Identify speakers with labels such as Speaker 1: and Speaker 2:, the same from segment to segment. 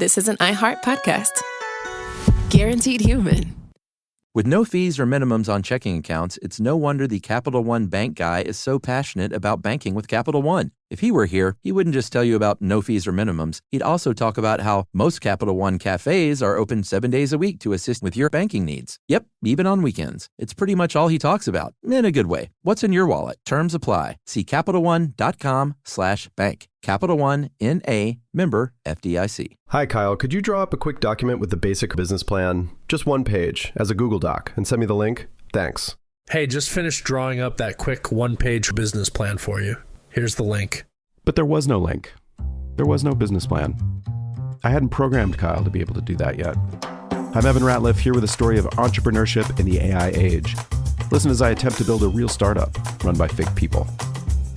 Speaker 1: this is an iHeart podcast. Guaranteed human.
Speaker 2: With no fees or minimums on checking accounts, it's no wonder the Capital One bank guy is so passionate about banking with Capital One. If he were here, he wouldn't just tell you about no fees or minimums. He'd also talk about how most Capital One cafes are open 7 days a week to assist with your banking needs. Yep, even on weekends. It's pretty much all he talks about, in a good way. What's in your wallet? Terms apply. See CapitalOne.com/bank. Capital One, N.A., member FDIC.
Speaker 3: Hi, Kyle. Could you draw up a quick document with the basic business plan, just one page, as a Google Doc, and send me the link? Thanks.
Speaker 4: Hey, just finished drawing up that quick one-page business plan for you. Here's the link.
Speaker 3: But there was no link. There was no business plan. I hadn't programmed Kyle to be able to do that yet. I'm Evan Ratliff, here with a story of entrepreneurship in the AI age. Listen as I attempt to build a real startup run by fake people.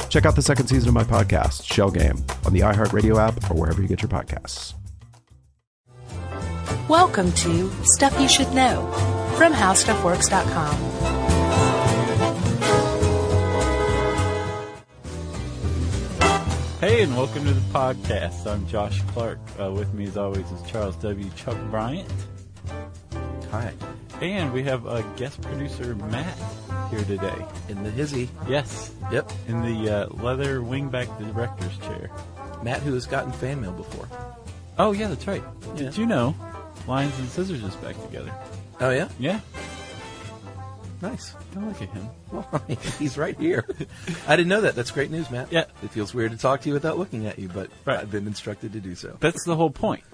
Speaker 3: Check out the second season of my podcast, Shell Game, on the iHeartRadio app or wherever you get your podcasts.
Speaker 5: Welcome to Stuff You Should Know from HowStuffWorks.com.
Speaker 6: Hey, and welcome to the podcast. I'm Josh Clark. With me, as always, is Charles W. Chuck Bryant.
Speaker 2: Hi.
Speaker 6: And we have a guest producer, Matt, here today.
Speaker 2: In the hizzy.
Speaker 6: Yes.
Speaker 2: Yep.
Speaker 6: In the leather wingback director's chair.
Speaker 2: Matt, who has gotten fan mail before.
Speaker 6: Oh, yeah, that's right.
Speaker 2: Yeah.
Speaker 6: Did you know Lions and Scissors is back together?
Speaker 2: Oh, yeah?
Speaker 6: Yeah.
Speaker 2: Nice.
Speaker 6: Don't look at him.
Speaker 2: Well, he's right here. I didn't know that. That's great news, Matt.
Speaker 6: Yeah.
Speaker 2: It feels weird to talk to you without looking at you, but
Speaker 6: right.
Speaker 2: I've been instructed to do so.
Speaker 6: That's the whole point,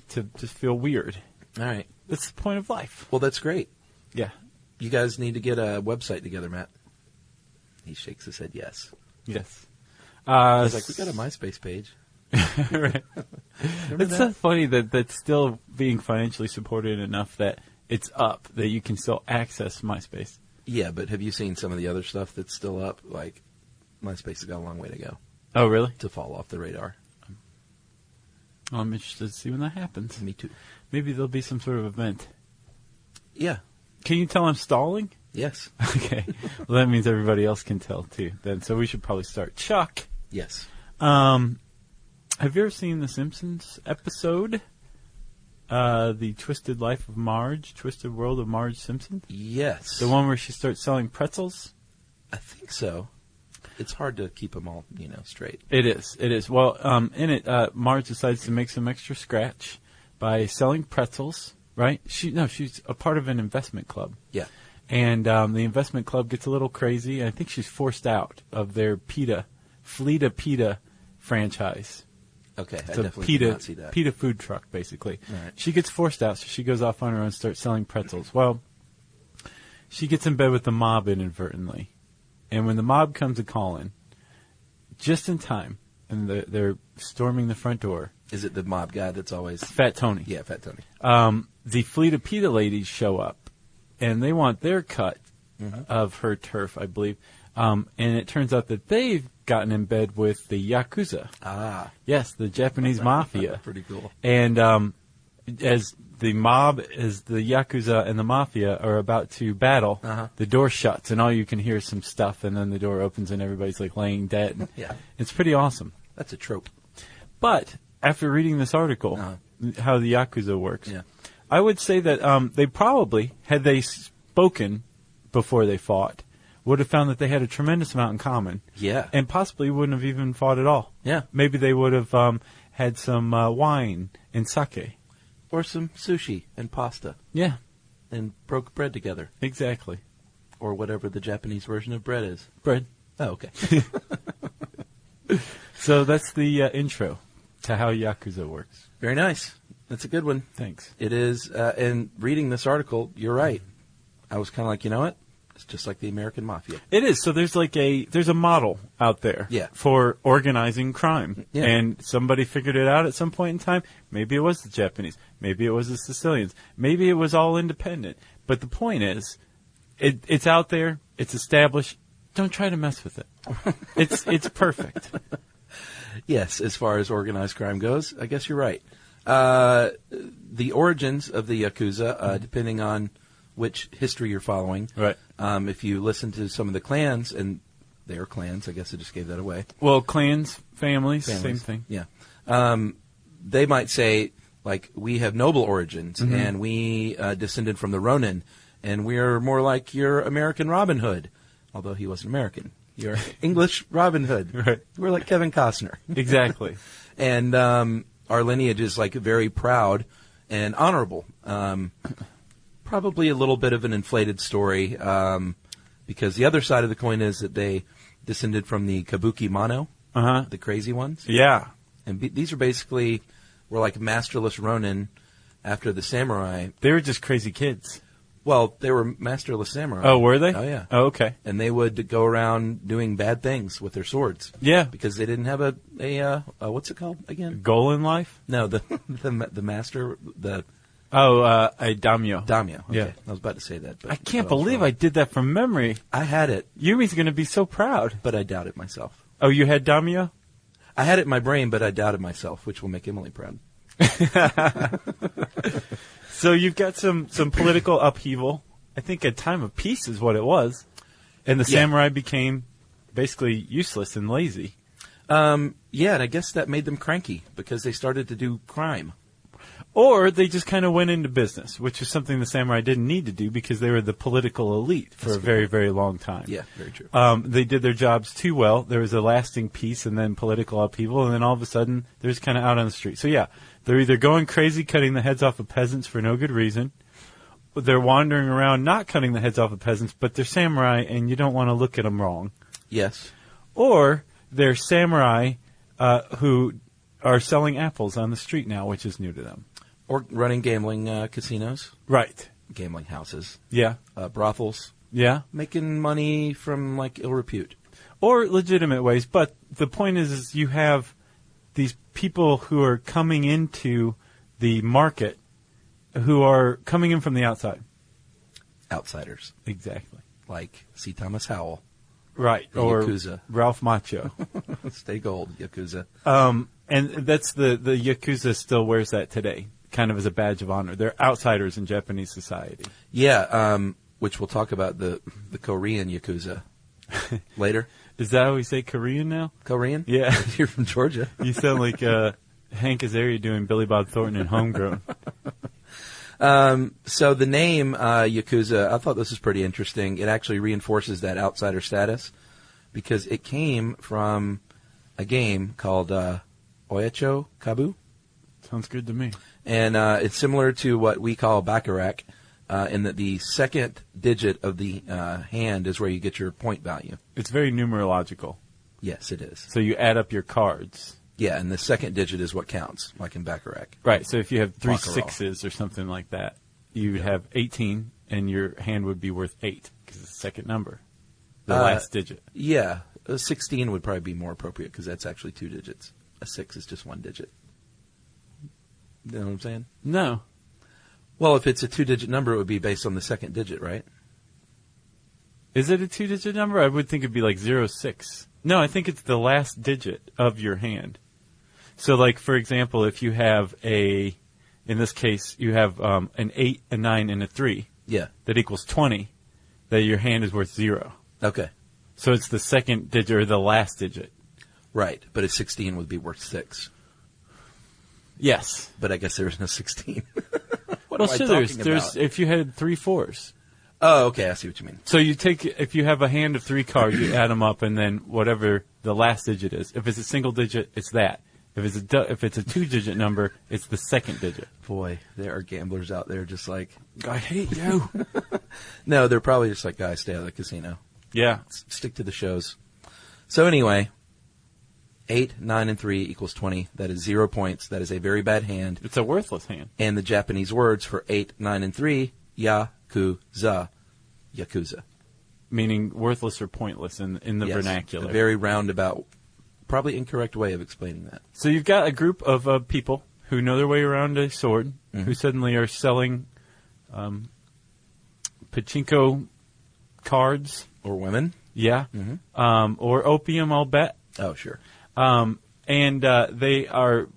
Speaker 6: to just feel weird.
Speaker 2: All right.
Speaker 6: That's the point of life.
Speaker 2: Well, that's great.
Speaker 6: Yeah.
Speaker 2: You guys need to get a website together, Matt. He shakes his head yes.
Speaker 6: Yes.
Speaker 2: I was like, we got a MySpace page.
Speaker 6: Right. It's so funny that that's still being financially supported enough that it's up, that you can still access MySpace.
Speaker 2: Yeah, but have you seen some of the other stuff that's still up? Like, MySpace has got a long way to go.
Speaker 6: Oh, really?
Speaker 2: To fall off the radar.
Speaker 6: Well, I'm interested to see when that happens.
Speaker 2: Me too.
Speaker 6: Maybe there'll be some sort of event.
Speaker 2: Yeah.
Speaker 6: Can you tell I'm stalling?
Speaker 2: Yes.
Speaker 6: Okay. Well, that means everybody else can tell, too. Then, so we should probably start. Chuck.
Speaker 2: Yes.
Speaker 6: Have you ever seen the Simpsons episode? The Twisted Life of Marge, Twisted World of Marge Simpson?
Speaker 2: Yes.
Speaker 6: The one where she starts selling pretzels?
Speaker 2: I think so. It's hard to keep them all, straight.
Speaker 6: It is. It is. Well, in it, Marge decides to make some extra scratch by selling pretzels, right? She's a part of an investment club.
Speaker 2: Yeah.
Speaker 6: And the investment club gets a little crazy, and I think she's forced out of their Fleta Pita franchise.
Speaker 2: Okay, I
Speaker 6: It's a
Speaker 2: definitely did not see that.
Speaker 6: pita food truck, basically.
Speaker 2: Right.
Speaker 6: She gets forced out, so she goes off on her own and starts selling pretzels. Well, she gets in bed with the mob inadvertently. And when the mob comes a calling, just in time, and they're storming the front door.
Speaker 2: Is it the mob guy that's always...
Speaker 6: Fat Tony.
Speaker 2: Yeah, Fat Tony.
Speaker 6: The Fleta Pita ladies show up, and they want their cut of her turf, I believe. And it turns out that they've gotten in bed with the Yakuza.
Speaker 2: Ah.
Speaker 6: Yes, the Japanese mafia.
Speaker 2: Pretty cool.
Speaker 6: And as the mob, as the Yakuza and the mafia are about to battle, the door shuts, and all you can hear is some stuff, and then the door opens, and everybody's like laying dead.
Speaker 2: Yeah.
Speaker 6: It's pretty awesome.
Speaker 2: That's a trope.
Speaker 6: But after reading this article, how the Yakuza works, I would say that they probably, had they spoken before they fought, would have found that they had a tremendous amount in common.
Speaker 2: Yeah.
Speaker 6: And possibly wouldn't have even fought at all.
Speaker 2: Yeah.
Speaker 6: Maybe they would have had some wine and sake.
Speaker 2: Or some sushi and pasta.
Speaker 6: Yeah.
Speaker 2: And broke bread together.
Speaker 6: Exactly.
Speaker 2: Or whatever the Japanese version of bread is.
Speaker 6: Bread.
Speaker 2: Oh, okay.
Speaker 6: So that's the intro to how Yakuza works.
Speaker 2: Very nice. That's a good one.
Speaker 6: Thanks.
Speaker 2: It is. And reading this article, you're right. I was kind of like, you know what? It's just like the American Mafia.
Speaker 6: It is. So there's there's a model out there for organizing crime. Yeah. And somebody figured it out at some point in time. Maybe it was the Japanese. Maybe it was the Sicilians. Maybe it was all independent. But the point is, it's out there. It's established. Don't try to mess with it. It's perfect.
Speaker 2: Yes, as far as organized crime goes, I guess you're right. The origins of the Yakuza, depending on which history you're following.
Speaker 6: Right.
Speaker 2: If you listen to some of the clans, and their clans, I guess I just gave that away.
Speaker 6: Well, clans, families, same thing.
Speaker 2: Yeah. They might say Like, we have noble origins, and we descended from the Ronin, and we're more like your American Robin Hood, although he wasn't American. You're English Robin Hood.
Speaker 6: Right.
Speaker 2: We're like Kevin Costner.
Speaker 6: Exactly.
Speaker 2: And our lineage is, like, very proud and honorable. Probably a little bit of an inflated story, because the other side of the coin is that they descended from the Kabuki Mono, the crazy ones.
Speaker 6: Yeah.
Speaker 2: And these are basically... were like masterless Ronin after the samurai.
Speaker 6: They were just crazy kids.
Speaker 2: Well, they were masterless samurai.
Speaker 6: Oh, were they?
Speaker 2: Oh, yeah.
Speaker 6: Oh, okay.
Speaker 2: And they would go around doing bad things with their swords.
Speaker 6: Yeah.
Speaker 2: Because they didn't have a what's it called again?
Speaker 6: Goal in life?
Speaker 2: No, the master, the...
Speaker 6: a daimyo.
Speaker 2: Daimyo. Okay.
Speaker 6: Yeah.
Speaker 2: I was about to say that. But
Speaker 6: I can't believe I did that from memory.
Speaker 2: I had it.
Speaker 6: Yumi's going to be so proud.
Speaker 2: But I doubt it myself.
Speaker 6: Oh, you had daimyo?
Speaker 2: I had it in my brain, but I doubted myself, which will make Emily proud.
Speaker 6: So you've got some political upheaval. I think a time of peace is what it was. And the samurai became basically useless and lazy.
Speaker 2: Yeah, and I guess that made them cranky because they started to do crime.
Speaker 6: Or they just kind of went into business, which is something the samurai didn't need to do because they were the political elite for a very, very long time.
Speaker 2: Yeah, very true.
Speaker 6: They did their jobs too well. There was a lasting peace and then political upheaval, and then all of a sudden they're just kind of out on the street. So yeah, they're either going crazy cutting the heads off of peasants for no good reason, or they're wandering around not cutting the heads off of peasants, but they're samurai and you don't want to look at them wrong.
Speaker 2: Yes.
Speaker 6: Or they're samurai who are selling apples on the street now, which is new to them.
Speaker 2: Or running gambling casinos.
Speaker 6: Right.
Speaker 2: Gambling houses.
Speaker 6: Yeah.
Speaker 2: Brothels.
Speaker 6: Yeah.
Speaker 2: Making money from, like, ill repute.
Speaker 6: Or legitimate ways. But the point is you have these people who are coming into the market who are coming in from the outside.
Speaker 2: Outsiders.
Speaker 6: Exactly.
Speaker 2: Like C. Thomas Howell.
Speaker 6: Right.
Speaker 2: Or Yakuza.
Speaker 6: Ralph Macchio.
Speaker 2: Stay gold, Yakuza.
Speaker 6: And that's the Yakuza still wears that today, kind of as a badge of honor. They're outsiders in Japanese society.
Speaker 2: Yeah, which we'll talk about the Korean Yakuza later.
Speaker 6: Is that how we say Korean now?
Speaker 2: Korean?
Speaker 6: Yeah.
Speaker 2: You're from Georgia.
Speaker 6: You sound like Hank Azaria doing Billy Bob Thornton in Homegrown.
Speaker 2: So the name Yakuza, I thought this was pretty interesting. It actually reinforces that outsider status because it came from a game called Oyacho Kabu.
Speaker 6: Sounds good to me.
Speaker 2: And it's similar to what we call Baccarat in that the second digit of the hand is where you get your point value.
Speaker 6: It's very numerological.
Speaker 2: Yes, it is.
Speaker 6: So you add up your cards.
Speaker 2: Yeah, and the second digit is what counts, like in Baccarat.
Speaker 6: Right, so if you have 3
Speaker 2: Baccarat.
Speaker 6: sixes or something like that, you would have 18, and your hand would be worth 8, because it's the second number, the last digit.
Speaker 2: Yeah, 16 would probably be more appropriate, because that's actually 2 digits. A 6 is just 1 digit. You know what I'm saying?
Speaker 6: No.
Speaker 2: Well, if it's a 2-digit number, it would be based on the second digit, right?
Speaker 6: Is it a 2-digit number? I would think it'd be like 06. No, I think it's the last digit of your hand. So, like, for example, if you have in this case, you have an 8, a 9, and a 3.
Speaker 2: Yeah.
Speaker 6: That equals 20, that your hand is worth 0.
Speaker 2: Okay.
Speaker 6: So it's the second digit or the last digit.
Speaker 2: Right, but a 16 would be worth 6.
Speaker 6: Yes.
Speaker 2: But I guess there is no 16. What
Speaker 6: Well,
Speaker 2: am I
Speaker 6: sure,
Speaker 2: talking
Speaker 6: there's
Speaker 2: about?
Speaker 6: if you had 3 4s.
Speaker 2: Oh, okay, I see what you mean.
Speaker 6: So you take, if you have a hand of 3 cards, you add them up, and then whatever the last digit is. If it's a single digit, it's that. If it's a 2-digit number, it's the second digit.
Speaker 2: Boy, there are gamblers out there just like,
Speaker 6: I hate you.
Speaker 2: no, they're probably just like, guys, stay out of the casino.
Speaker 6: Yeah.
Speaker 2: Stick to the shows. So anyway, 8, 9, and 3 equals 20. That is 0 points. That is a very bad hand.
Speaker 6: It's a worthless hand.
Speaker 2: And the Japanese words for 8, 9, and 3, Yakuza. Yakuza.
Speaker 6: Meaning worthless or pointless in the
Speaker 2: Yes,
Speaker 6: vernacular.
Speaker 2: A very roundabout, probably incorrect way of explaining that.
Speaker 6: So you've got a group of people who know their way around a sword, who suddenly are selling pachinko cards.
Speaker 2: Or women.
Speaker 6: Yeah. Or opium, I'll bet.
Speaker 2: Oh, sure.
Speaker 6: And they're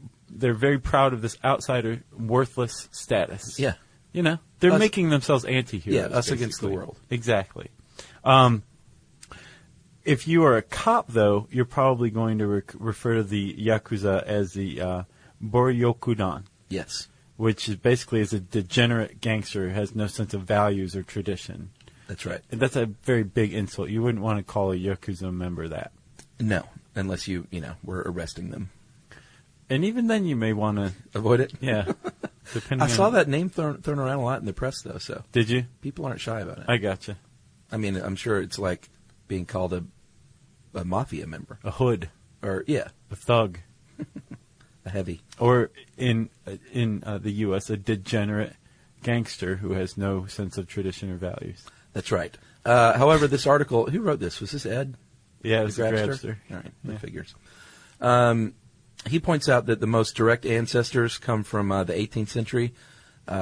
Speaker 6: very proud of this outsider, worthless status.
Speaker 2: Yeah.
Speaker 6: You know, they're
Speaker 2: Us-
Speaker 6: making themselves anti-heroes.
Speaker 2: Yeah, us against the
Speaker 6: basically.
Speaker 2: world.
Speaker 6: Exactly. If you are a cop, though, you're probably going to refer to the Yakuza as the Boryokudan.
Speaker 2: Yes.
Speaker 6: which is basically is a degenerate gangster who has no sense of values or tradition.
Speaker 2: That's right.
Speaker 6: And that's a very big insult. You wouldn't want to call a Yakuza member that.
Speaker 2: No, unless you were arresting them.
Speaker 6: And even then, you may want to
Speaker 2: avoid it.
Speaker 6: Yeah.
Speaker 2: I saw that name thrown around a lot in the press, though. So
Speaker 6: did you?
Speaker 2: People aren't shy about it.
Speaker 6: I gotcha.
Speaker 2: I mean, I'm sure it's like being called a mafia member,
Speaker 6: a hood,
Speaker 2: or
Speaker 6: a thug,
Speaker 2: a heavy,
Speaker 6: or in the U.S. a degenerate gangster who has no sense of tradition or values.
Speaker 2: That's right. However, this article, who wrote this? Was this Ed?
Speaker 6: Yeah, it was a Grabster.
Speaker 2: All right, that figures. He points out that the most direct ancestors come from the 18th century.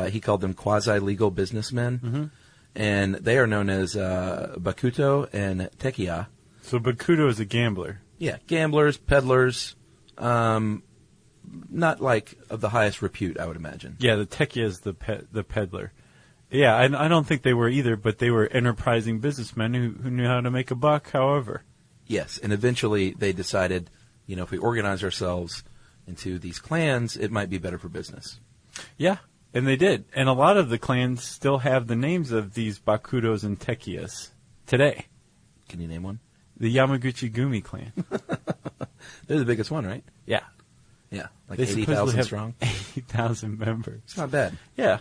Speaker 2: He called them quasi-legal businessmen, and they are known as Bakuto and Tekiya.
Speaker 6: So Bakuto is a gambler.
Speaker 2: Yeah, gamblers, peddlers, not like of the highest repute, I would imagine.
Speaker 6: Yeah, the Tekiya is the peddler. Yeah, I don't think they were either, but they were enterprising businessmen who knew how to make a buck, however.
Speaker 2: Yes, and eventually they decided, if we organize ourselves into these clans, it might be better for business.
Speaker 6: Yeah, and they did. And a lot of the clans still have the names of these Bakutos and Tekiyas today.
Speaker 2: Can you name one?
Speaker 6: The Yamaguchi Gumi clan.
Speaker 2: They're the biggest one, right?
Speaker 6: Yeah.
Speaker 2: Yeah, like
Speaker 6: they
Speaker 2: 80,000 strong.
Speaker 6: 80,000 members.
Speaker 2: It's not bad.
Speaker 6: Yeah.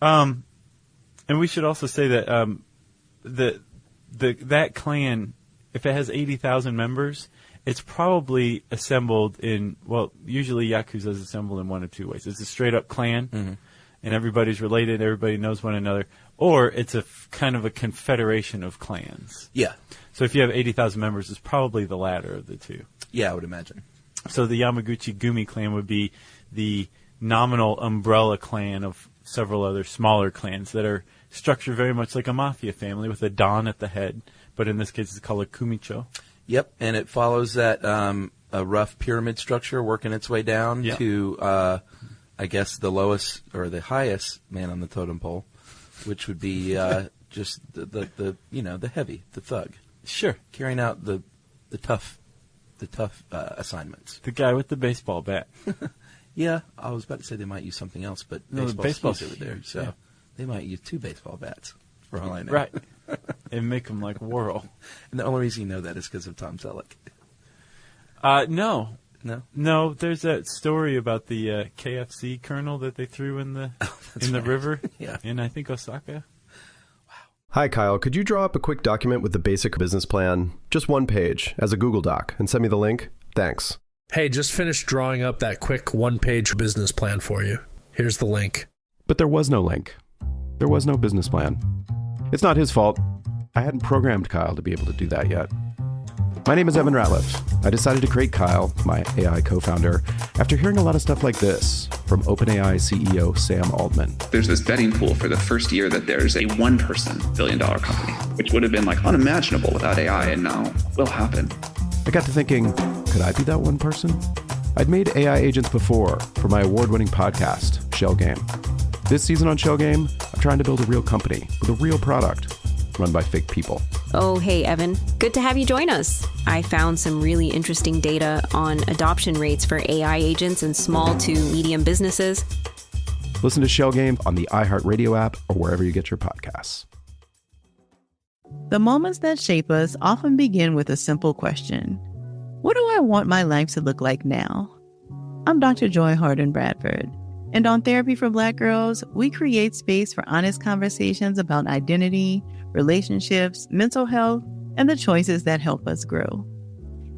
Speaker 6: And we should also say that that clan, if it has 80,000 members, it's probably assembled in, usually Yakuza is assembled in one of two ways. It's a straight-up clan, and everybody's related, everybody knows one another, or it's a kind of a confederation of clans.
Speaker 2: Yeah.
Speaker 6: So if you have 80,000 members, it's probably the latter of the two.
Speaker 2: Yeah, I would imagine.
Speaker 6: So the Yamaguchi Gumi clan would be the nominal umbrella clan of several other smaller clans that are structured very much like a mafia family with a don at the head, but in this case it's called a kumicho.
Speaker 2: Yep, and it follows that a rough pyramid structure working its way down to, I guess, the lowest or the highest man on the totem pole, which would be just the heavy, the thug.
Speaker 6: Sure,
Speaker 2: carrying out the tough assignments.
Speaker 6: The guy with the baseball bat.
Speaker 2: Yeah, I was about to say they might use something else, but baseball's over there, so they might use 2 baseball bats, for all I know.
Speaker 6: Right. And make them like whirl.
Speaker 2: And the only reason you know that is because of Tom Selleck.
Speaker 6: No.
Speaker 2: No?
Speaker 6: No, there's that story about the KFC kernel that they threw in the the river in, I think, Osaka.
Speaker 3: Hi, Kyle. Could you draw up a quick document with the basic business plan, just one page, as a Google Doc, and send me the link? Thanks.
Speaker 4: Hey, just finished drawing up that quick one-page business plan for you. Here's the link.
Speaker 3: But there was no link. There was no business plan. It's not his fault. I hadn't programmed Kyle to be able to do that yet. My name is Evan Ratliff. I decided to create Kyle, my AI co-founder, after hearing a lot of stuff like this from OpenAI CEO Sam Altman.
Speaker 7: There's this betting pool for the first year that there's a one-person billion-dollar company, which would have been like unimaginable without AI, and now will happen.
Speaker 3: I got to thinking, could I be that one person? I'd made AI agents before for my award-winning podcast, Shell Game. This season on Shell Game, I'm trying to build a real company with a real product run by fake people.
Speaker 8: Oh, hey, Evan. Good to have you join us. I found some really interesting data on adoption rates for AI agents in small to medium businesses.
Speaker 3: Listen to Shell Game on the iHeartRadio app or wherever you get your podcasts.
Speaker 9: The moments that shape us often begin with a simple question. What do I want my life to look like now? I'm Dr. Joy Harden Bradford, and on Therapy for Black Girls, we create space for honest conversations about identity, relationships, mental health, and the choices that help us grow.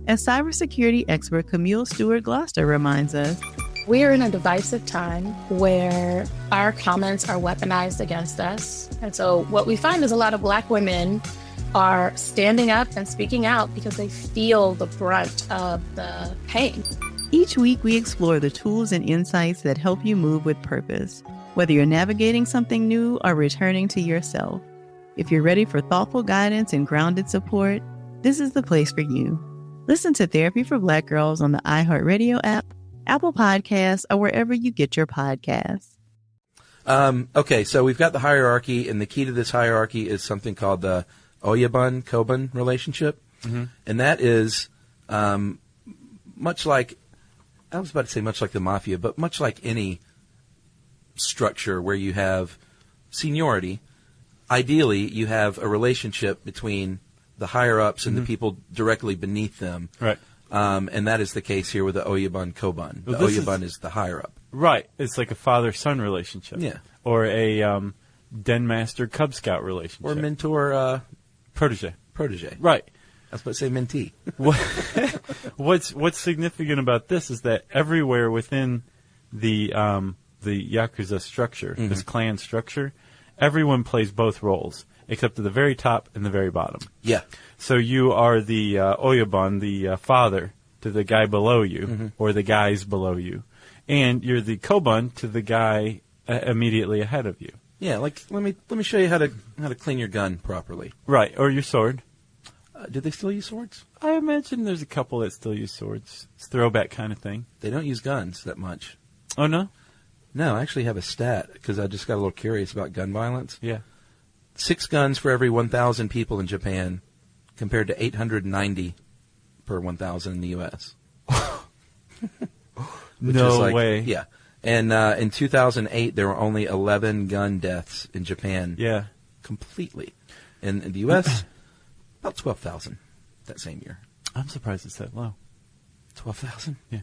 Speaker 9: As cybersecurity expert Camille Stewart-Gloucester reminds us,
Speaker 10: we are in a divisive time where our comments are weaponized against us. And so what we find is a lot of Black women are standing up and speaking out because they feel the brunt of the pain.
Speaker 9: Each week, we explore the tools and insights that help you move with purpose, whether you're navigating something new or returning to yourself. If you're ready for thoughtful guidance and grounded support, this is the place for you. Listen to Therapy for Black Girls on the iHeartRadio app, Apple Podcasts, or wherever you get your podcasts.
Speaker 2: Okay, so we've got the hierarchy, and the key to this hierarchy is something called the Oyabun-Koban relationship. Mm-hmm. And that is much like, I was about to say much like the mafia, but much like any structure where you have seniority. Ideally, you have a relationship between the higher-ups and the people directly beneath them.
Speaker 6: Right.
Speaker 2: And that is the case here with the Oyabun-Koban.
Speaker 6: Well,
Speaker 2: the Oyabun is the higher-up.
Speaker 6: Right. It's like a father-son relationship.
Speaker 2: Yeah.
Speaker 6: Or a Den Master Cub Scout relationship.
Speaker 2: Or mentor...
Speaker 6: protege.
Speaker 2: Protege.
Speaker 6: Right.
Speaker 2: I was about to say mentee.
Speaker 6: What's significant about this is that everywhere within the Yakuza structure, this clan structure, everyone plays both roles, except at the very top and the very bottom.
Speaker 2: Yeah.
Speaker 6: So you are the Oyabun, the father, to the guy below you, or the guys below you. And you're the Koban to the guy immediately ahead of you.
Speaker 2: Yeah, like let me show you how to clean your gun properly.
Speaker 6: Right, or your sword.
Speaker 2: Do they still use swords?
Speaker 6: I imagine there's a couple that still use swords. It's a throwback kind of thing.
Speaker 2: They don't use guns that much.
Speaker 6: Oh, no?
Speaker 2: No, I actually have a stat because I just got a little curious about gun violence.
Speaker 6: Yeah.
Speaker 2: 6 guns for every 1,000 people in Japan compared to 890 per 1,000 in the U.S.
Speaker 6: No way.
Speaker 2: Yeah. And in 2008, there were only 11 gun deaths in Japan.
Speaker 6: Yeah.
Speaker 2: Completely. And in the U.S., about 12,000 that same year.
Speaker 6: I'm surprised it's that low.
Speaker 2: 12,000?
Speaker 6: Yeah.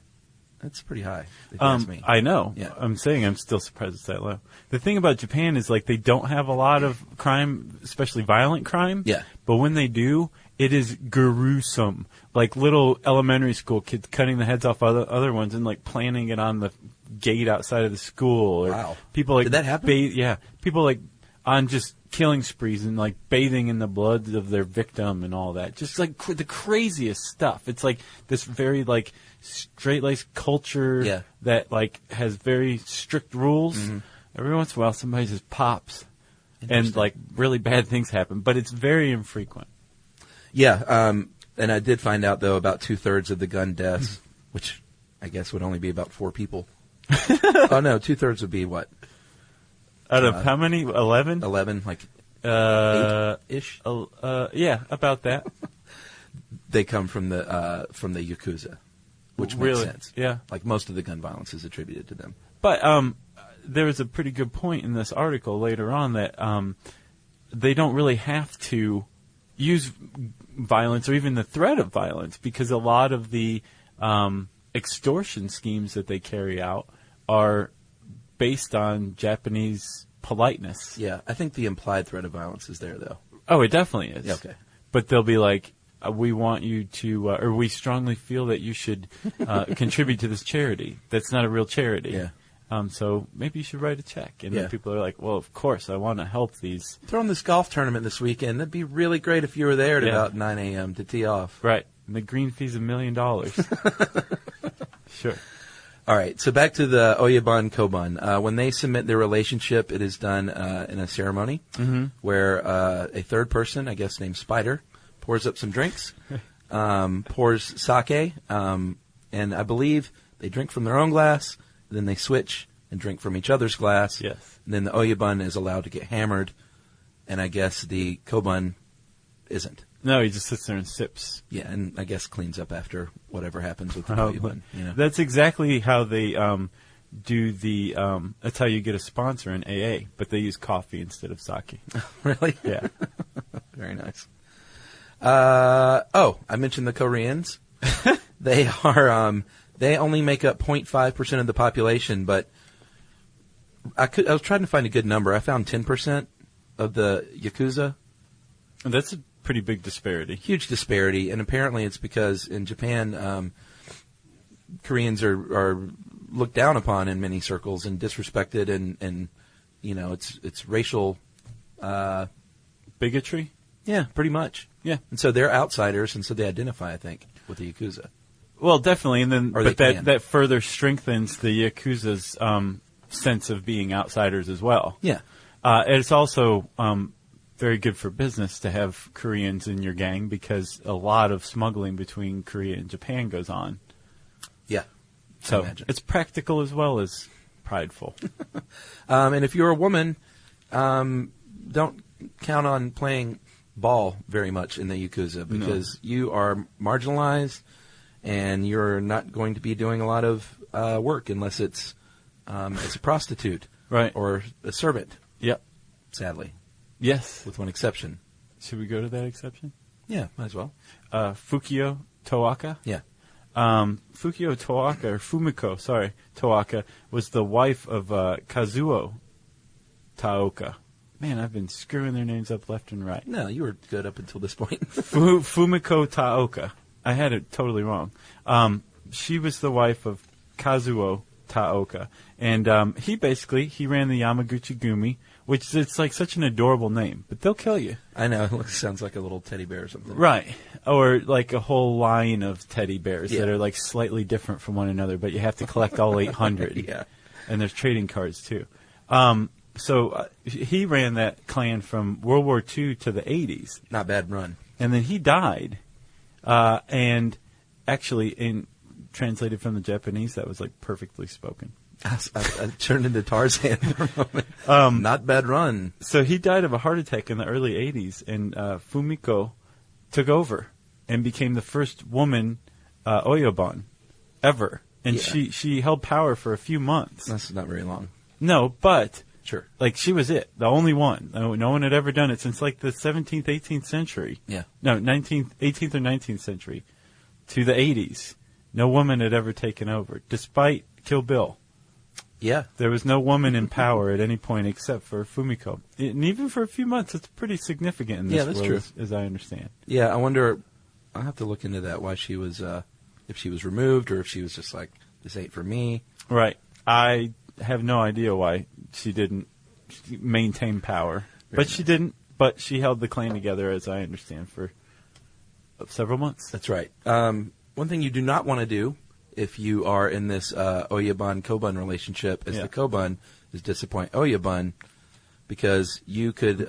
Speaker 2: That's pretty high, if you ask me.
Speaker 6: I know.
Speaker 2: Yeah.
Speaker 6: I'm saying I'm still surprised it's that low. The thing about Japan is, like, they don't have a lot of crime, especially violent crime.
Speaker 2: Yeah.
Speaker 6: But when they do, it is gruesome. Like little elementary school kids cutting the heads off other ones and, like, planting it on the gate outside of the school. Or
Speaker 2: wow.
Speaker 6: People, like,
Speaker 2: did that happen?
Speaker 6: Yeah. People, like, on just killing sprees and, like, bathing in the blood of their victim and all that. Just, like, the craziest stuff. It's, like, this very, like, straight-laced culture that, like, has very strict rules. Every once in a while, somebody just pops and, like, really bad things happen. But it's very infrequent.
Speaker 2: Yeah. And I did find out, though, about 2/3 of the gun deaths, which I guess would only be about 4 people. Oh, no, 2/3 would be what?
Speaker 6: Out of how many? 11?
Speaker 2: 11, like 8-ish?
Speaker 6: Yeah, about that.
Speaker 2: They come from the Yakuza, which makes sense.
Speaker 6: Yeah.
Speaker 2: Like most of the gun violence is attributed to them.
Speaker 6: But there was a pretty good point in this article later on that they don't really have to use violence or even the threat of violence because a lot of the extortion schemes that they carry out are based on Japanese politeness.
Speaker 2: Yeah, I think the implied threat of violence is there, though.
Speaker 6: Oh, it definitely is.
Speaker 2: Yeah, okay.
Speaker 6: But they'll be like, we want you to, or we strongly feel that you should contribute to this charity. That's not a real charity.
Speaker 2: Yeah.
Speaker 6: So maybe you should write a check. And then people are like, well, of course, I want to help these.
Speaker 2: Throwing this golf tournament this weekend. That'd be really great if you were there at about 9 a.m. to tee off.
Speaker 6: Right. And the green fee's $1 million. Sure.
Speaker 2: All right, so back to the Oyabun Koban. When they submit their relationship, it is done in a ceremony where a third person, I guess named Spider, pours up some drinks, pours sake, and I believe they drink from their own glass, then they switch and drink from each other's glass.
Speaker 6: Yes.
Speaker 2: And then the Oyabun is allowed to get hammered, and I guess the Koban isn't.
Speaker 6: No, he just sits there and sips.
Speaker 2: Yeah, and I guess cleans up after whatever happens with the Oyabun. You know?
Speaker 6: That's exactly how they do the. That's how you get a sponsor in AA, but they use coffee instead of sake.
Speaker 2: Really?
Speaker 6: Yeah.
Speaker 2: Very nice. I mentioned the Koreans. They are. They only make up 0.5% of the population, but I was trying to find a good number. I found 10% of the Yakuza.
Speaker 6: That's a pretty big disparity.
Speaker 2: Huge disparity, and apparently it's because in Japan, Koreans are looked down upon in many circles and disrespected, and you know it's racial
Speaker 6: bigotry.
Speaker 2: Yeah, pretty much.
Speaker 6: Yeah,
Speaker 2: and so they're outsiders, and so they identify, I think, with the Yakuza.
Speaker 6: Well, definitely, and then
Speaker 2: but
Speaker 6: that further strengthens the Yakuza's sense of being outsiders as well.
Speaker 2: Yeah,
Speaker 6: it's also very good for business to have Koreans in your gang because a lot of smuggling between Korea and Japan goes on.
Speaker 2: Yeah.
Speaker 6: So it's practical as well as prideful.
Speaker 2: And if you're a woman, don't count on playing ball very much in the Yakuza because you are marginalized and you're not going to be doing a lot of work unless it's as a prostitute
Speaker 6: Right.
Speaker 2: Or a servant.
Speaker 6: Yep.
Speaker 2: Sadly.
Speaker 6: Yes.
Speaker 2: With one exception.
Speaker 6: Should we go to that exception?
Speaker 2: Yeah, might as well.
Speaker 6: Fukio Toaka?
Speaker 2: Yeah.
Speaker 6: Fukio Toaka, or Fumiko, sorry, Toaka, was the wife of Kazuo Taoka. Man, I've been screwing their names up left and right.
Speaker 2: No, you were good up until this point.
Speaker 6: Fumiko Taoka. I had it totally wrong. She was the wife of Kazuo Taoka. And he ran the Yamaguchi Gumi, which it's like such an adorable name, but they'll kill you.
Speaker 2: I know. It sounds like a little teddy bear or something.
Speaker 6: Right. Or like a whole line of teddy bears that are like slightly different from one another, but you have to collect all 800.
Speaker 2: Yeah.
Speaker 6: And there's trading cards too. So he ran that clan from World War II to the 80s.
Speaker 2: Not bad run.
Speaker 6: And then he died. And actually, translated from the Japanese, that was like perfectly spoken.
Speaker 2: I turned into Tarzan for a moment. Not bad run.
Speaker 6: So he died of a heart attack in the early 80s, and Fumiko took over and became the first woman Oyobon ever. And she held power for a few months.
Speaker 2: That's not very long.
Speaker 6: No, but
Speaker 2: sure,
Speaker 6: like she was the only one. No one had ever done it since like the 17th, 18th century.
Speaker 2: Yeah.
Speaker 6: No, 18th or 19th century to the 80s. No woman had ever taken over, despite Kill Bill.
Speaker 2: Yeah.
Speaker 6: There was no woman in power at any point except for Fumiko. And even for a few months, it's pretty significant in this world,
Speaker 2: true.
Speaker 6: As I understand.
Speaker 2: Yeah, I wonder, I'll have to look into that, why she was, if she was removed or if she was just like, this ain't for me.
Speaker 6: Right. I have no idea why she didn't maintain power. But she didn't. But she held the clan together, as I understand, for several months.
Speaker 2: That's right. One thing you do not want to do if you are in this Oyabun-Kobun relationship is the Kobun is disappoint Oyabun, because you could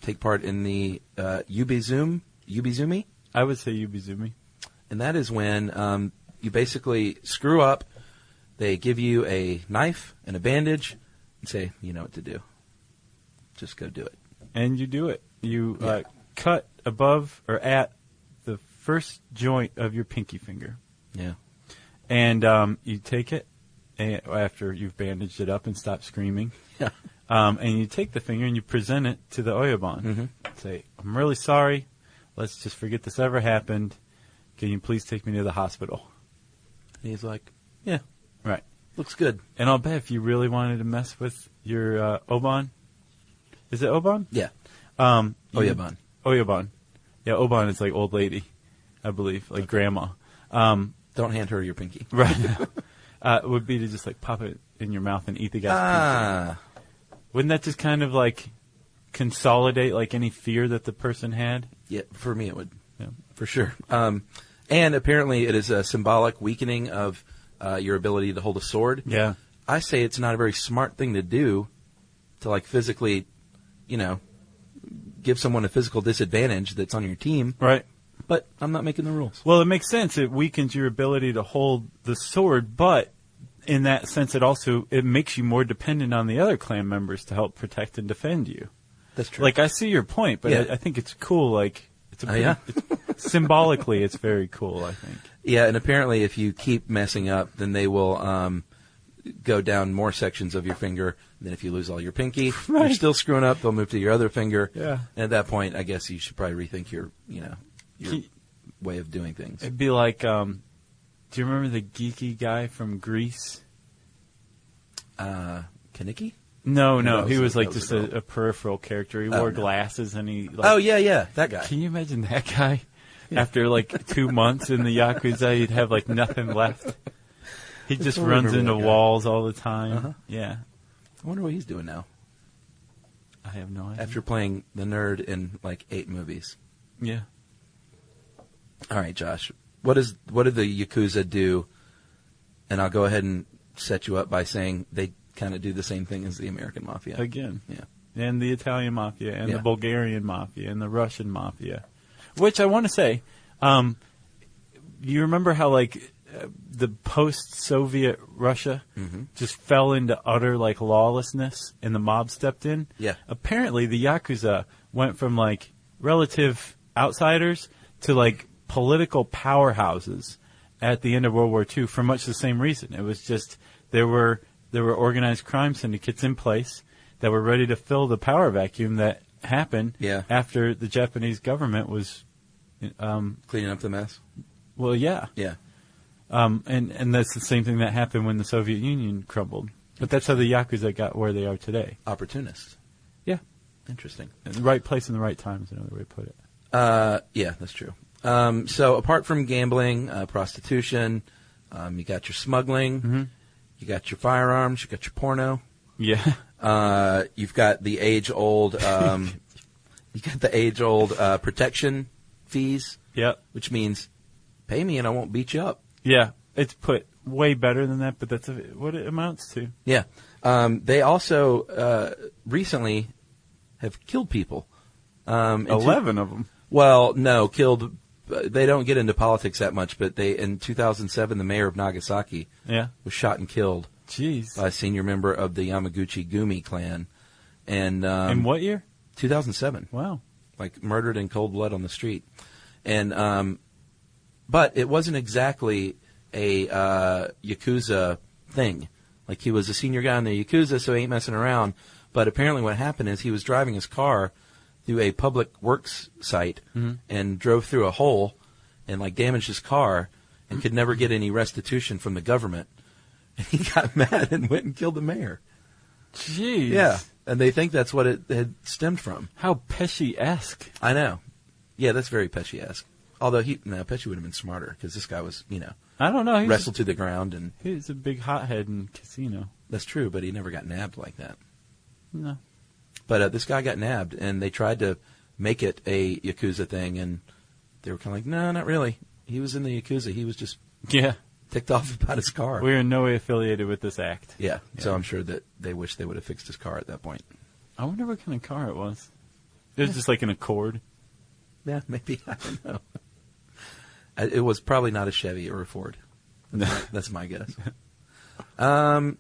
Speaker 2: take part in the Ubizumi?
Speaker 6: I would say Ubizumi.
Speaker 2: And that is when you basically screw up, they give you a knife and a bandage and say, you know what to do. Just go do it.
Speaker 6: And you do it. You cut above or at the first joint of your pinky finger.
Speaker 2: Yeah.
Speaker 6: And you take it after you've bandaged it up and stopped screaming.
Speaker 2: Yeah.
Speaker 6: And you take the finger and you present it to the Oyabon.
Speaker 2: Mm-hmm.
Speaker 6: Say, I'm really sorry. Let's just forget this ever happened. Can you please take me to the hospital?
Speaker 2: And he's like, yeah.
Speaker 6: Right.
Speaker 2: Looks good.
Speaker 6: And I'll bet if you really wanted to mess with your Oban, is it Oban?
Speaker 2: Yeah.
Speaker 6: Oyabon. Oyabon. Yeah, Oban is like old lady, I believe, like grandma.
Speaker 2: Don't hand her your pinky.
Speaker 6: Right. It would be to just like pop it in your mouth and eat the guy's pinky. Wouldn't that just kind of like consolidate like any fear that the person had?
Speaker 2: Yeah, for me it would. Yeah, for sure. And apparently it is a symbolic weakening of your ability to hold a sword.
Speaker 6: Yeah.
Speaker 2: I say it's not a very smart thing to do to like physically, give someone a physical disadvantage that's on your team.
Speaker 6: Right.
Speaker 2: But I'm not making the rules.
Speaker 6: Well, it makes sense. It weakens your ability to hold the sword, but in that sense it makes you more dependent on the other clan members to help protect and defend you.
Speaker 2: That's true.
Speaker 6: Like, I see your point, but I think it's cool. Like, it's a pretty, symbolically, it's very cool, I think.
Speaker 2: Yeah, and apparently if you keep messing up, then they will go down more sections of your finger. And then if you lose all your pinky, you're still screwing up, they'll move to your other finger.
Speaker 6: Yeah.
Speaker 2: And at that point, I guess you should probably rethink your way of doing things.
Speaker 6: It'd be like, do you remember the geeky guy from Greece?
Speaker 2: Kaniki?
Speaker 6: No, he was like just a peripheral character. He wore glasses and he... Like,
Speaker 2: oh, yeah, that guy.
Speaker 6: Can you imagine that guy? Yeah. After like 2 months in the Yakuza, he'd have like nothing left. He just runs into walls all the time.
Speaker 2: Uh-huh.
Speaker 6: Yeah.
Speaker 2: I wonder what he's doing now.
Speaker 6: I have no idea.
Speaker 2: After playing the nerd in like 8 movies.
Speaker 6: Yeah.
Speaker 2: All right, Josh. What did the Yakuza do? And I'll go ahead and set you up by saying they kind of do the same thing as the American Mafia.
Speaker 6: Again.
Speaker 2: Yeah.
Speaker 6: And the Italian Mafia and the Bulgarian Mafia and the Russian Mafia. Which I want to say, you remember how like the post-Soviet Russia just fell into utter like lawlessness and the mob stepped in?
Speaker 2: Yeah.
Speaker 6: Apparently the Yakuza went from like relative outsiders to like political powerhouses at the end of World War II for much the same reason. It was just there were there were organized crime syndicates in place that were ready to fill the power vacuum that happened after the Japanese government was
Speaker 2: cleaning up the mess.
Speaker 6: Well, yeah.
Speaker 2: Yeah.
Speaker 6: And that's the same thing that happened when the Soviet Union crumbled. But that's how the Yakuza got where they are today.
Speaker 2: Opportunists.
Speaker 6: Yeah.
Speaker 2: Interesting.
Speaker 6: In the right place in the right time is another way to put it.
Speaker 2: Yeah, that's true. So apart from gambling, prostitution, you got your smuggling, you got your firearms, you got your porno.
Speaker 6: Yeah.
Speaker 2: You've got the age-old protection fees.
Speaker 6: Yep.
Speaker 2: Which means pay me and I won't beat you up.
Speaker 6: Yeah. It's put way better than that, but that's what it amounts to.
Speaker 2: Yeah. They also recently have killed people.
Speaker 6: 11 of them.
Speaker 2: Well, no, killed. They don't get into politics that much, but in 2007, the mayor of Nagasaki was shot and killed.
Speaker 6: Jeez.
Speaker 2: By a senior member of the Yamaguchi-Gumi clan. And
Speaker 6: in what year?
Speaker 2: 2007.
Speaker 6: Wow.
Speaker 2: Like murdered in cold blood on the street. And but it wasn't exactly a Yakuza thing. Like he was a senior guy in the Yakuza, so he ain't messing around. But apparently what happened is he was driving his car through a public works site and drove through a hole and like damaged his car and could never get any restitution from the government. And he got mad and went and killed the mayor.
Speaker 6: Jeez.
Speaker 2: Yeah. And they think that's what it had stemmed from.
Speaker 6: How Pesci-esque.
Speaker 2: I know. Yeah, that's very Pesci-esque. Although Pesci would have been smarter because this guy was,
Speaker 6: I don't know.
Speaker 2: Wrestled to the ground. And
Speaker 6: he's a big hothead in Casino.
Speaker 2: That's true, but he never got nabbed like that.
Speaker 6: No.
Speaker 2: But this guy got nabbed, and they tried to make it a Yakuza thing, and they were kind of like, no, not really. He was in the Yakuza. He was just ticked off about his car.
Speaker 6: We're in no way affiliated with this act.
Speaker 2: Yeah, so I'm sure that they wish they would have fixed his car at that point.
Speaker 6: I wonder what kind of car it was. It was just like an Accord.
Speaker 2: Yeah, maybe. I don't know. It was probably not a Chevy or a Ford. That's my guess.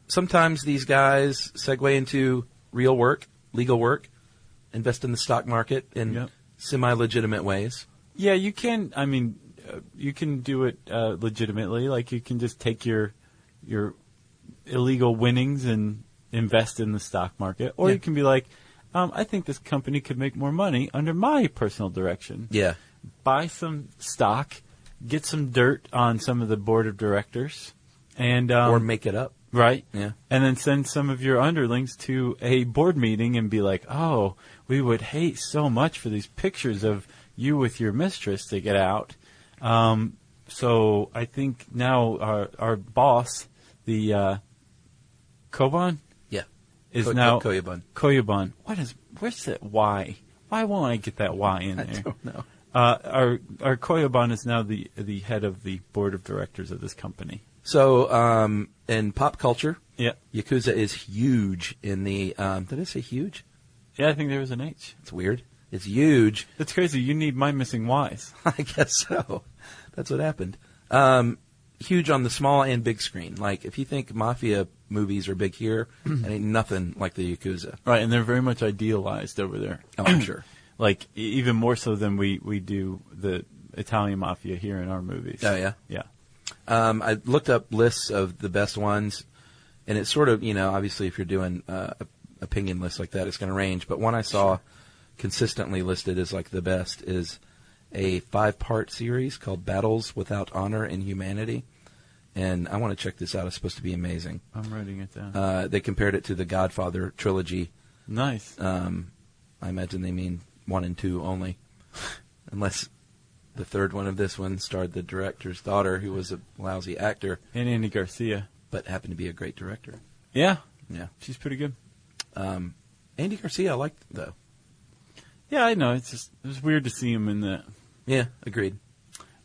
Speaker 2: Sometimes these guys segue into real work, legal work, invest in the stock market in semi-legitimate ways.
Speaker 6: Yeah, you can. I mean, you can do it legitimately. Like you can just take your illegal winnings and invest in the stock market, or you can be like, I think this company could make more money under my personal direction.
Speaker 2: Yeah,
Speaker 6: buy some stock, get some dirt on some of the board of directors, and
Speaker 2: or make it up.
Speaker 6: Right.
Speaker 2: Yeah.
Speaker 6: And then send some of your underlings to a board meeting and be like, oh, we would hate so much for these pictures of you with your mistress to get out. So I think now our boss, the Koban, is now
Speaker 2: Koyabun.
Speaker 6: Where's that Y? Why won't I get that Y in there?
Speaker 2: I don't know.
Speaker 6: Our Koyabun is now the head of the board of directors of this company.
Speaker 2: So, in pop culture,
Speaker 6: Yakuza
Speaker 2: is huge in the, did I say huge?
Speaker 6: Yeah, I think there was an H.
Speaker 2: It's weird. It's huge.
Speaker 6: That's crazy. You need my missing Y's.
Speaker 2: I guess so. That's what happened. Huge on the small and big screen. Like, if you think Mafia movies are big here, it ain't nothing like the Yakuza.
Speaker 6: Right, and they're very much idealized over there.
Speaker 2: Oh, I'm sure.
Speaker 6: Like, even more so than we do the Italian Mafia here in our movies.
Speaker 2: Oh, yeah?
Speaker 6: Yeah.
Speaker 2: I looked up lists of the best ones, and it's sort of, obviously if you're doing opinion lists like that, it's going to range. But one I saw consistently listed as like the best is a 5-part series called Battles Without Honor and Humanity. And I want to check this out. It's supposed to be amazing.
Speaker 6: I'm writing it down.
Speaker 2: They compared it to the Godfather trilogy.
Speaker 6: Nice.
Speaker 2: I imagine they mean 1 and 2 only. Unless the third one of this one starred the director's daughter, who was a lousy actor.
Speaker 6: And Andy Garcia.
Speaker 2: But happened to be a great director.
Speaker 6: Yeah.
Speaker 2: Yeah.
Speaker 6: She's pretty good.
Speaker 2: Andy Garcia I liked, though.
Speaker 6: Yeah, I know. It was weird to see him in that.
Speaker 2: Yeah, agreed.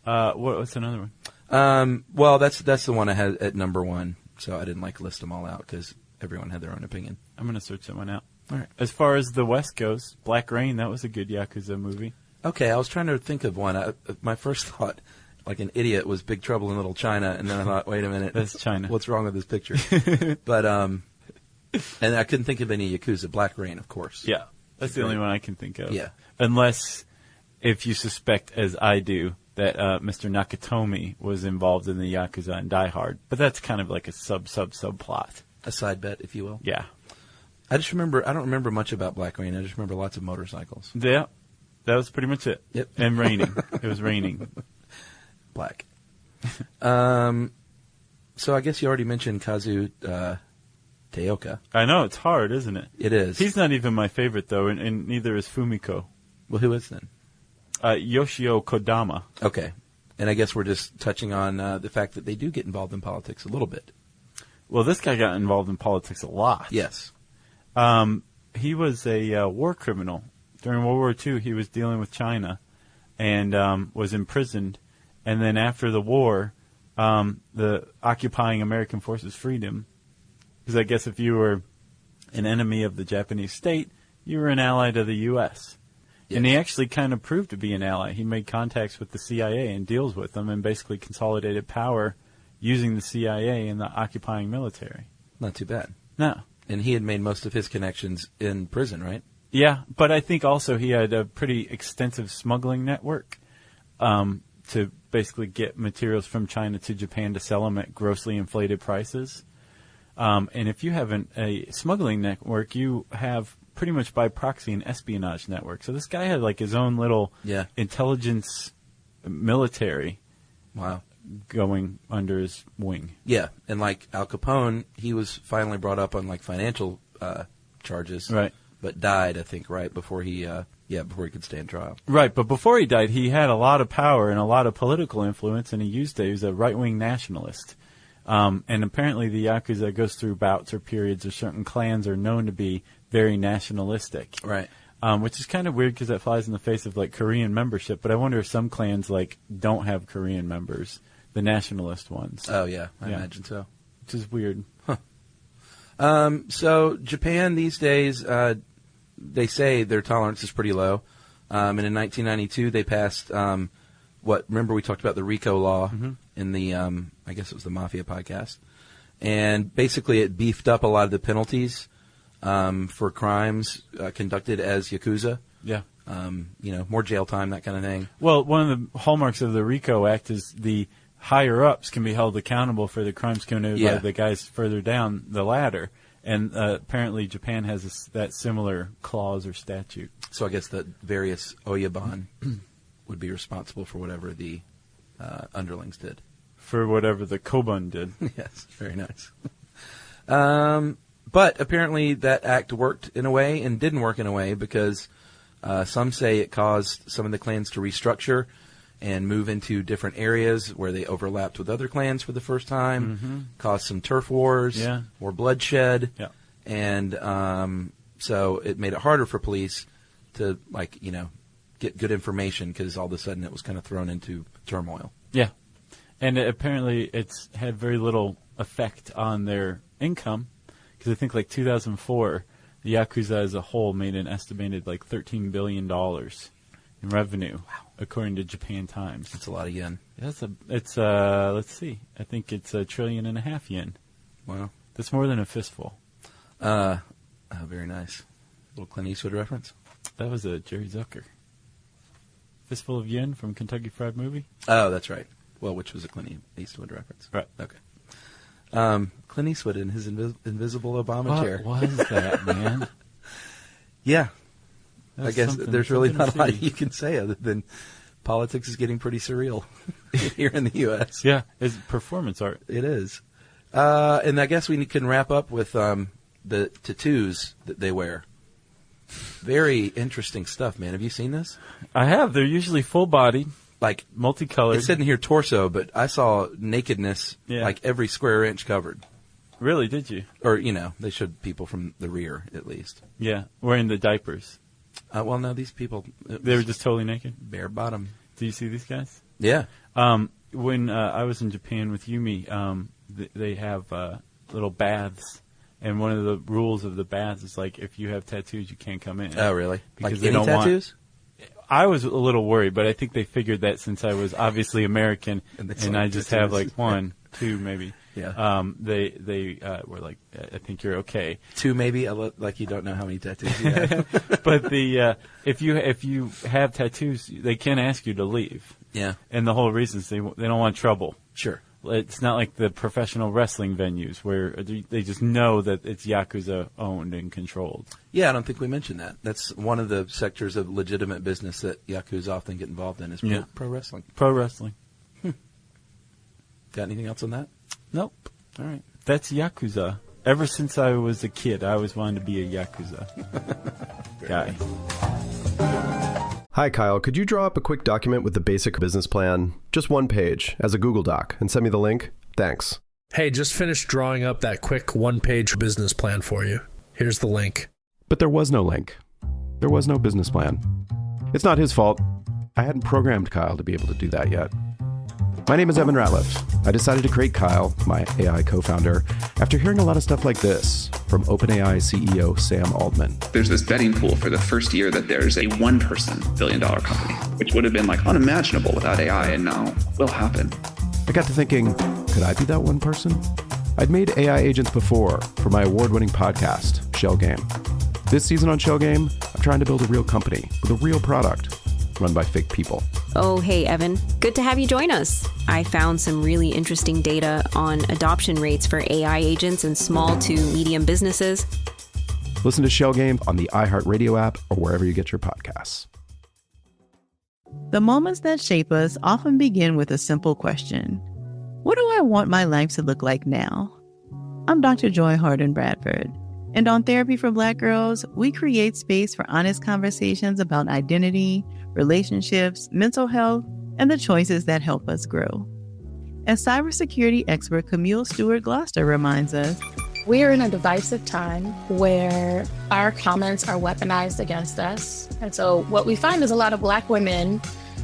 Speaker 6: What's another one?
Speaker 2: Well, that's the one I had at number 1, so I didn't list them all out because everyone had their own opinion.
Speaker 6: I'm going to search that one out.
Speaker 2: All right.
Speaker 6: As far as the West goes, Black Rain, that was a good Yakuza movie.
Speaker 2: Okay, I was trying to think of one. My first thought, like an idiot, was Big Trouble in Little China, and then I thought, wait a minute.
Speaker 6: That's China.
Speaker 2: What's wrong with this picture? But, and I couldn't think of any Yakuza. Black Rain, of course.
Speaker 6: Yeah, that's the only one I can think of.
Speaker 2: Yeah.
Speaker 6: Unless, if you suspect, as I do, that Mr. Nakatomi was involved in the Yakuza and Die Hard. But that's kind of like a subplot.
Speaker 2: A side bet, if you will.
Speaker 6: Yeah.
Speaker 2: I don't remember much about Black Rain. I just remember lots of motorcycles.
Speaker 6: Yeah. That was pretty much it.
Speaker 2: Yep.
Speaker 6: And raining. It was raining.
Speaker 2: Black. So I guess you already mentioned Kazu Teoka.
Speaker 6: I know, it's hard, isn't it?
Speaker 2: It is.
Speaker 6: He's not even my favorite, though, and neither is Fumiko.
Speaker 2: Well, who is then?
Speaker 6: Yoshio Kodama.
Speaker 2: Okay. And I guess we're just touching on the fact that they do get involved in politics a little bit.
Speaker 6: Well, this guy got involved in politics a lot.
Speaker 2: Yes.
Speaker 6: He was a war criminal. During World War II, he was dealing with China and was imprisoned. And then after the war, the occupying American forces freed him. Because I guess if you were an enemy of the Japanese state, you were an ally to the U.S. Yes. And he actually kind of proved to be an ally. He made contacts with the CIA and deals with them and basically consolidated power using the CIA and the occupying military.
Speaker 2: Not too bad.
Speaker 6: No.
Speaker 2: And he had made most of his connections in prison, right?
Speaker 6: Yeah, but I think also he had a pretty extensive smuggling network to basically get materials from China to Japan to sell them at grossly inflated prices. And if you have a smuggling network, you have pretty much by proxy an espionage network. So this guy had like his own little intelligence military going under his wing.
Speaker 2: Yeah, and like Al Capone, he was finally brought up on like financial charges.
Speaker 6: Right.
Speaker 2: But died, I think, right before he could stand trial.
Speaker 6: Right, but before he died, he had a lot of power and a lot of political influence, and he used it. He was a right-wing nationalist. And apparently the Yakuza goes through bouts or periods, or certain clans are known to be very nationalistic.
Speaker 2: Right.
Speaker 6: Which is kind of weird because that flies in the face of like Korean membership, but I wonder if some clans like don't have Korean members, the nationalist ones.
Speaker 2: Oh, yeah, I imagine so.
Speaker 6: Which is weird.
Speaker 2: Huh. So Japan these days, they say their tolerance is pretty low. And in 1992, they passed remember we talked about the RICO law in the, I guess it was the Mafia podcast. And basically it beefed up a lot of the penalties for crimes conducted as Yakuza.
Speaker 6: Yeah.
Speaker 2: More jail time, that kind of thing.
Speaker 6: Well, one of the hallmarks of the RICO Act is the higher-ups can be held accountable for the crimes committed by the guys further down the ladder. And apparently Japan has that similar clause or statute.
Speaker 2: So I guess the various Oyaban would be responsible for whatever the underlings did.
Speaker 6: For whatever the Kobun did.
Speaker 2: Yes, very nice. But apparently that act worked in a way and didn't work in a way because some say it caused some of the clans to restructure and move into different areas where they overlapped with other clans for the first time, caused some turf wars, more bloodshed, and so it made it harder for police to, get good information because all of a sudden it was kind of thrown into turmoil.
Speaker 6: Yeah, and apparently it's had very little effect on their income because I think 2004, the Yakuza as a whole made an estimated $13 billion in revenue. Wow. According to Japan Times.
Speaker 2: That's a lot of yen.
Speaker 6: Yeah, it's let's see. I think it's 1.5 trillion yen.
Speaker 2: Wow.
Speaker 6: That's more than a fistful.
Speaker 2: Very nice. Little Clint Eastwood reference.
Speaker 6: That was a Jerry Zucker. Fistful of yen from Kentucky Fried Movie?
Speaker 2: Oh, that's right. Well, which was a Clint Eastwood reference.
Speaker 6: Right.
Speaker 2: Okay. Clint Eastwood in his invisible Obama chair.
Speaker 6: What was that, man?
Speaker 2: Yeah. I guess there's really not a lot you can say other than politics is getting pretty surreal here in the U.S.
Speaker 6: Yeah, it's performance art.
Speaker 2: It is. And I guess we can wrap up with the tattoos that they wear. Very interesting stuff, man. Have you seen this?
Speaker 6: I have. They're usually full body, multicolored.
Speaker 2: It said in here torso, but I saw nakedness, every square inch covered.
Speaker 6: Really? Did you?
Speaker 2: Or, they showed people from the rear, at least.
Speaker 6: Yeah, wearing the diapers.
Speaker 2: Well, no, these people...
Speaker 6: They were just totally naked?
Speaker 2: Bare bottom.
Speaker 6: Do you see these guys?
Speaker 2: Yeah.
Speaker 6: When I was in Japan with Yumi, they have little baths. And one of the rules of the baths is, if you have tattoos, you can't come in.
Speaker 2: Oh, really?
Speaker 6: Because
Speaker 2: they don't tattoos?
Speaker 6: I was a little worried, but I think they figured that since I was obviously American, and I just have, 1, 2 maybe.
Speaker 2: Yeah.
Speaker 6: They were like, I think you're okay.
Speaker 2: 2 maybe, like you don't know how many tattoos you have.
Speaker 6: But if you have tattoos, they can ask you to leave.
Speaker 2: Yeah.
Speaker 6: And the whole reason is they don't want trouble.
Speaker 2: Sure.
Speaker 6: It's not like the professional wrestling venues where they just know that it's Yakuza owned and controlled.
Speaker 2: Yeah, I don't think we mentioned that. That's one of the sectors of legitimate business that Yakuza often get involved in is pro wrestling.
Speaker 6: Pro wrestling.
Speaker 2: Got anything else on that?
Speaker 6: Nope.
Speaker 2: All right.
Speaker 6: That's Yakuza. Ever since I was a kid, I always wanted to be a Yakuza guy.
Speaker 3: Hi, Kyle. Could you draw up a quick document with the basic business plan, just one page, as a Google Doc, and send me the link? Thanks.
Speaker 4: Hey, just finished drawing up that quick one-page business plan for you. Here's the link.
Speaker 3: But there was no link. There was no business plan. It's not his fault. I hadn't programmed Kyle to be able to do that yet. My name is Evan Ratliff. I decided to create Kyle, my AI co-founder, after hearing a lot of stuff like this from OpenAI CEO Sam Altman.
Speaker 7: There's this betting pool for the first year that there's a one-person billion-dollar company, which would have been like unimaginable without AI, and now will happen.
Speaker 3: I got to thinking, could I be that one person? I'd made AI agents before for my award-winning podcast, Shell Game. This season on Shell Game, I'm trying to build a real company with a real product run by fake people.
Speaker 8: Oh, hey, Evan. Good to have you join us. I found some really interesting data on adoption rates for AI agents in small to medium businesses.
Speaker 3: Listen to Shell Game on the iHeartRadio app or wherever you get your podcasts.
Speaker 9: The moments that shape us often begin with a simple question. What do I want my life to look like now? I'm Dr. Joy Harden Bradford, and on Therapy for Black Girls, we create space for honest conversations about identity, relationships, mental health, and the choices that help us grow. As cybersecurity expert Camille Stewart-Gloucester reminds us,
Speaker 10: we are in a divisive time where our comments are weaponized against us. And so what we find is a lot of Black women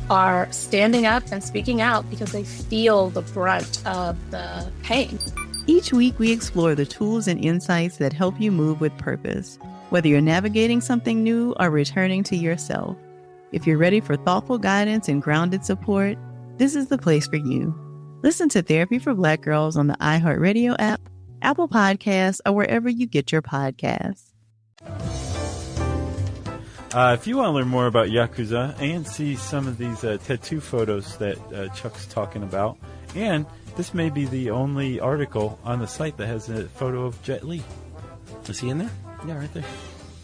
Speaker 10: are standing up and speaking out because they feel the brunt of the pain.
Speaker 9: Each week we explore the tools and insights that help you move with purpose, whether you're navigating something new or returning to yourself. If you're ready for thoughtful guidance and grounded support, this is the place for you. Listen to Therapy for Black Girls on the iHeartRadio app, Apple Podcasts, or wherever you get your podcasts.
Speaker 6: If you want to learn more about Yakuza and see some of these tattoo photos that Chuck's talking about, and this may be the only article on the site that has a photo of Jet Li.
Speaker 2: Is he in there?
Speaker 6: Yeah, right there.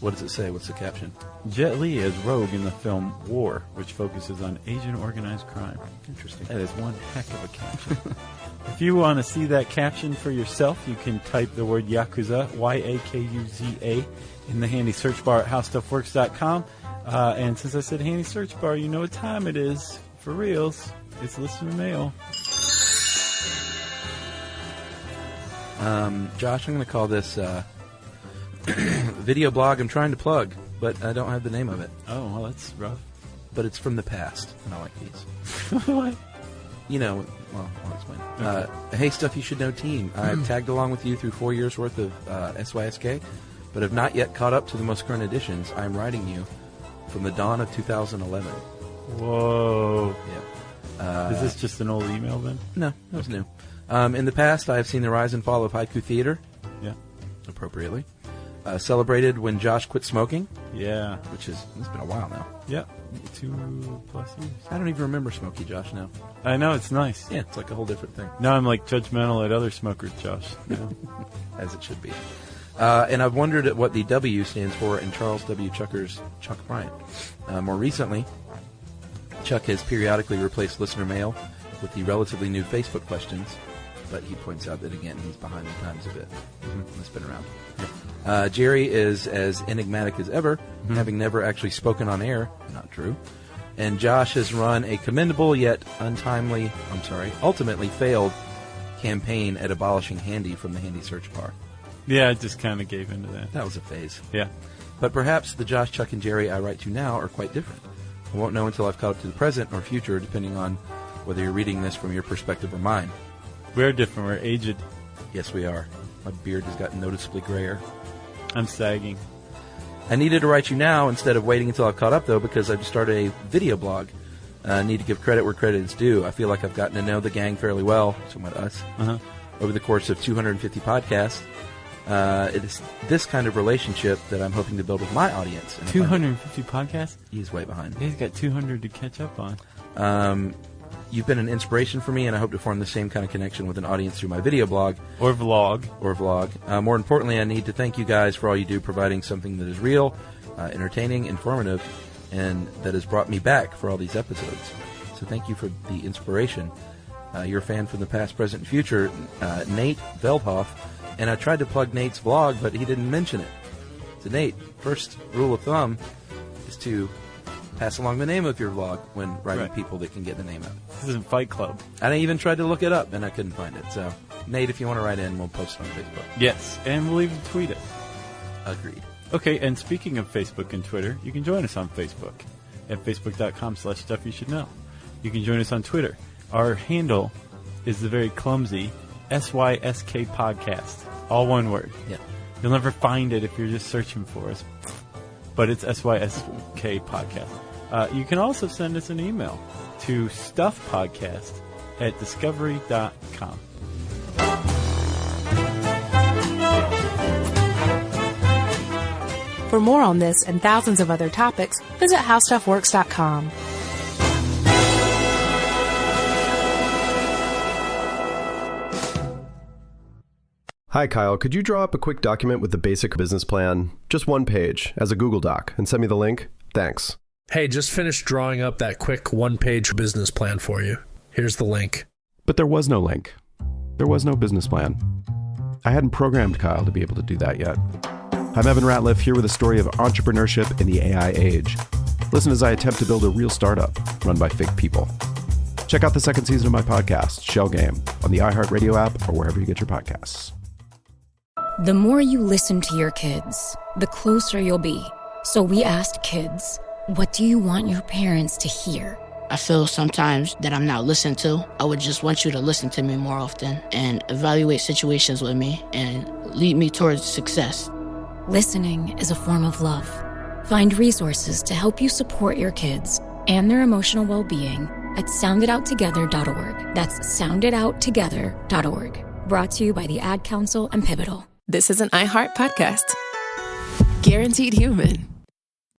Speaker 2: What does it say? What's the caption?
Speaker 6: Jet Li as Rogue in the film War, which focuses on Asian organized crime.
Speaker 2: Interesting.
Speaker 6: That is one heck of a caption. If you want to see that caption for yourself, you can type the word Yakuza, Yakuza, in the handy search bar at howstuffworks.com. And since I said handy search bar, you know what time it is. For reals, it's listener mail.
Speaker 2: Josh, I'm going to call this video blog I'm trying to plug, but I don't have the name of it.
Speaker 6: Oh, well, that's rough.
Speaker 2: But it's from the past, and I like these.
Speaker 6: What?
Speaker 2: You know, well, I'll explain.
Speaker 6: Okay.
Speaker 2: Hey, Stuff You Should Know team. I've tagged along with you through 4 years' worth of SYSK, but have not yet caught up to the most current editions. I'm writing you from the dawn of 2011.
Speaker 6: Whoa.
Speaker 2: Yeah.
Speaker 6: Is this just an old email then?
Speaker 2: No, that was new. In the past, I have seen the rise and fall of haiku theater.
Speaker 6: Yeah.
Speaker 2: Appropriately. Celebrated when Josh quit smoking.
Speaker 6: Yeah.
Speaker 2: Which it's been a while now.
Speaker 6: Yeah. 2+ years.
Speaker 2: I don't even remember Smokey Josh now.
Speaker 6: I know, it's nice.
Speaker 2: Yeah, it's like a whole different thing.
Speaker 6: Now I'm like judgmental at other smokers, Josh. Yeah.
Speaker 2: As it should be. And I've wondered at what the W stands for in Charles W. Chucker's Chuck Bryant. More recently, Chuck has periodically replaced listener mail with the relatively new Facebook questions, but he points out that, again, he's behind the times a bit. It's been around. Jerry is as enigmatic as ever, having never actually spoken on air. Not true. And Josh has run a commendable yet ultimately failed campaign at abolishing Handy from the Handy search bar.
Speaker 6: Yeah, I just kind of gave into that.
Speaker 2: That was a phase.
Speaker 6: Yeah.
Speaker 2: But perhaps the Josh, Chuck, and Jerry I write to now are quite different. I won't know until I've caught up to the present or future, depending on whether you're reading this from your perspective or mine.
Speaker 6: We're different. We're aged.
Speaker 2: Yes, we are. My beard has gotten noticeably grayer.
Speaker 6: I'm sagging.
Speaker 2: I needed to write you now instead of waiting until I've caught up, though, because I've started a video blog. I need to give credit where credit is due. I feel like I've gotten to know the gang fairly well, somewhat us, over the course of 250 podcasts. It is this kind of relationship that I'm hoping to build with my audience.
Speaker 6: 250 podcasts?
Speaker 2: He's way behind.
Speaker 6: He's got 200 to catch up on.
Speaker 2: You've been an inspiration for me, and I hope to form the same kind of connection with an audience through my video blog.
Speaker 6: Or vlog.
Speaker 2: More importantly, I need to thank you guys for all you do, providing something that is real, entertaining, informative, and that has brought me back for all these episodes. So thank you for the inspiration. You're a fan from the past, present, and future, Nate Veldhoff, and I tried to plug Nate's vlog, but he didn't mention it. So Nate, first rule of thumb is to pass along the name of your vlog when writing people that can get the name of it.
Speaker 6: This isn't Fight Club.
Speaker 2: I even tried to look it up, and I couldn't find it. So, Nate, if you want to write in, we'll post it on Facebook.
Speaker 6: Yes, and we'll even tweet it.
Speaker 2: Agreed.
Speaker 6: Okay, and speaking of Facebook and Twitter, you can join us on Facebook at facebook.com/stuffyoushouldknow. You can join us on Twitter. Our handle is the very clumsy SYSK podcast. All one word.
Speaker 2: Yeah.
Speaker 6: You'll never find it if you're just searching for us. But it's SYSK podcast. You can also send us an email to stuffpodcast@discovery.com.
Speaker 5: For more on this and thousands of other topics, visit howstuffworks.com.
Speaker 3: Hi, Kyle. Could you draw up a quick document with the basic business plan, just one page, as a Google Doc, and send me the link? Thanks.
Speaker 4: Hey, just finished drawing up that quick one-page business plan for you. Here's the link.
Speaker 3: But there was no link. There was no business plan. I hadn't programmed Kyle to be able to do that yet. I'm Evan Ratliff, here with a story of entrepreneurship in the AI age. Listen as I attempt to build a real startup run by fake people. Check out the second season of my podcast, Shell Game, on the iHeartRadio app or wherever you get your podcasts.
Speaker 11: The more you listen to your kids, the closer you'll be. So we asked kids, what do you want your parents to hear?
Speaker 12: I feel sometimes that I'm not listened to. I would just want you to listen to me more often and evaluate situations with me and lead me towards success.
Speaker 11: Listening is a form of love. Find resources to help you support your kids and their emotional well-being at sounditouttogether.org. That's sounditouttogether.org. Brought to you by the Ad Council and Pivotal.
Speaker 1: This is an iHeart podcast. Guaranteed human.